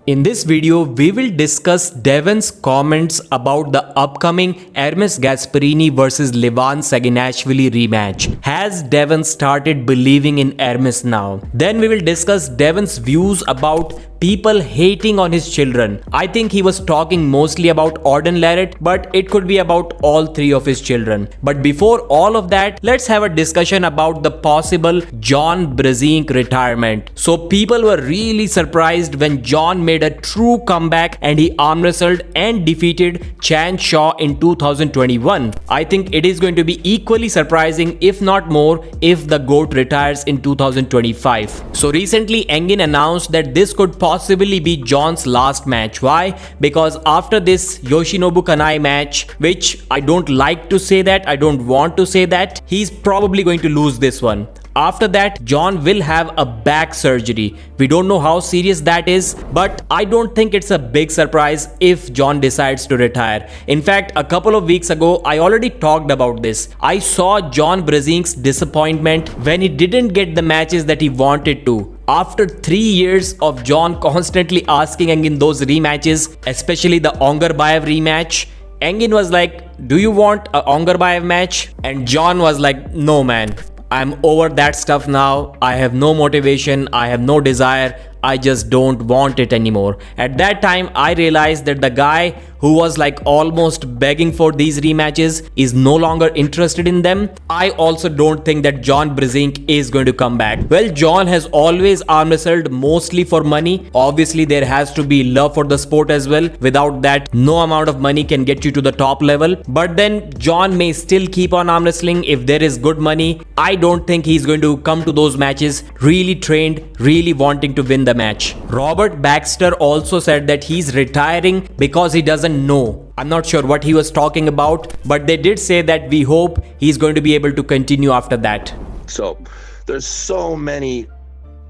In this video, we will discuss Devon's comments about the upcoming Hermes Gasparini vs Levan Saginashvili rematch. Has Devon started believing in Hermes now? Then we will discuss Devon's views about people hating on his children. I think he was talking mostly about Devon Larratt, but it could be about all three of his children. But before all of that, let's have a discussion about the possible Brzenk retirement. So people were really surprised when John made a true comeback and he arm wrestled and defeated Chan Shaw in 2021. I think it is going to be equally surprising, if not more, if the GOAT retires in 2025. So recently Engin announced that this could possibly be John's last match. Why? Because after this Yoshinobu Kanai match, which I don't like to say that, I don't want to say that, he's probably going to lose this one. After that, John will have a back surgery. We don't know how serious that is, but I don't think it's a big surprise if John decides to retire. In fact, a couple of weeks ago, I already talked about this. I saw Brzenk's disappointment when he didn't get the matches that he wanted to. After 3 years of John constantly asking Engin those rematches, especially the Ongarbayev rematch, Engin was like, "Do you want a Ongarbayev match?" And John was like, "No man. I'm over that stuff now. I have no motivation. I have no desire. I just don't want it anymore." At that time, I realized that the guy who was like almost begging for these rematches is no longer interested in them. I also don't think that Brzenk is going to come back. Well, John has always arm wrestled mostly for money. Obviously, there has to be love for the sport as well. Without that, no amount of money can get you to the top level. But then John may still keep on arm wrestling if there is good money. I don't think he's going to come to those matches really trained, really wanting to win the match. Robert Baxter also said that he's retiring because he doesn't know. I'm not sure what he was talking about, but they did say that we hope he's going to be able to continue after that. So there's so many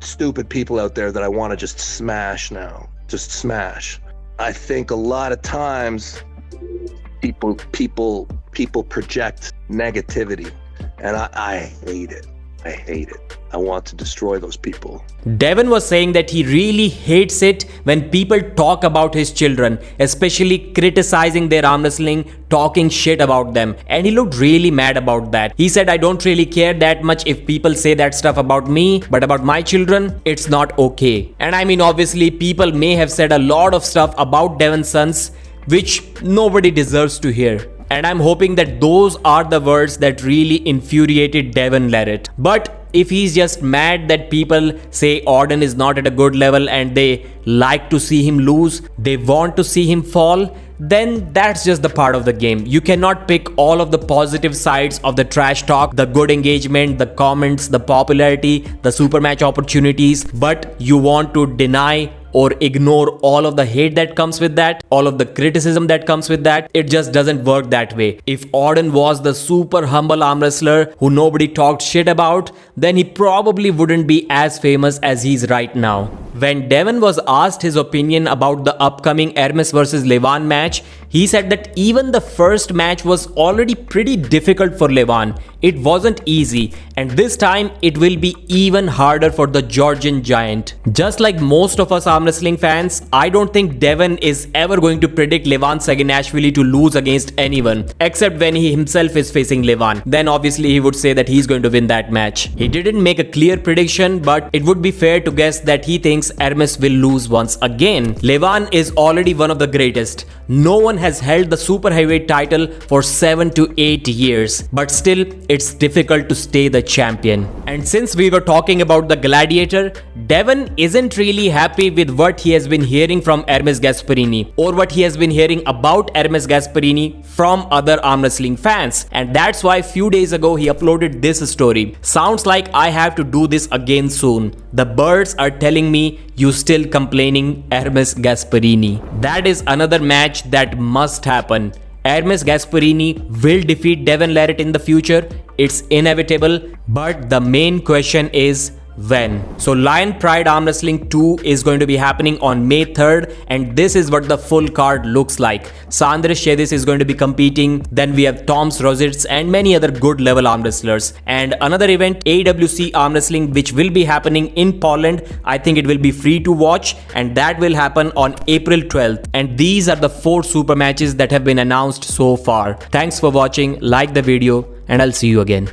stupid people out there that I want to just smash now. Just smash. I think a lot of times people project negativity, and I hate it. I hate it. I want to destroy those people. Devon was saying that he really hates it when people talk about his children, especially criticizing their arm wrestling, talking shit about them. And he looked really mad about that. He said, "I don't really care that much if people say that stuff about me, but about my children, it's not okay." And I mean, obviously, people may have said a lot of stuff about Devon's sons, which nobody deserves to hear. And I'm hoping that those are the words that really infuriated Devon Larratt. But if he's just mad that people say Orden is not at a good level and they like to see him lose, they want to see him fall, then that's just the part of the game. You cannot pick all of the positive sides of the trash talk, the good engagement, the comments, the popularity, the super match opportunities, but you want to deny or ignore all of the hate that comes with that, all of the criticism that comes with that. It just doesn't work that way. If Orden was the super humble arm wrestler who nobody talked shit about, then he probably wouldn't be as famous as he's right now. When Devon was asked his opinion about the upcoming Hermes vs Levan match, he said that even the first match was already pretty difficult for Levan. It wasn't easy, and this time it will be even harder for the Georgian giant. Just like most of us arm wrestling fans, I don't think Devon is ever going to predict Levan Saginashvili to lose against anyone, except when he himself is facing Levan. Then obviously he would say that he's going to win that match. He didn't make a clear prediction, but it would be fair to guess that he thinks Hermes will lose once again. Levan is already one of the greatest. No one has held the super heavyweight title for 7 to 8 years, but still it's difficult to stay the champion. And since we were talking about the gladiator, Devon isn't really happy with what he has been hearing from Hermes Gasparini, or what he has been hearing about Hermes Gasparini from other arm wrestling fans. And that's why few days ago he uploaded this story. "Sounds like I have to do this again soon. The birds are telling me you still complaining, Hermes Gasparini." That is another match that must happen. Hermes Gasparini will defeat Devon Larratt in the future. It's inevitable. But the main question is, when. So Lion Pride Arm Wrestling 2 is going to be happening on May 3rd, and this is what the full card looks like. Sandresh Shedis is going to be competing, then we have Toms Rositz and many other good level arm wrestlers. And another event, AWC Arm Wrestling, which will be happening in Poland. I think it will be free to watch, and that will happen on April 12th. And these are the 4 super matches that have been announced so far. Thanks for watching, like the video, and I'll see you again.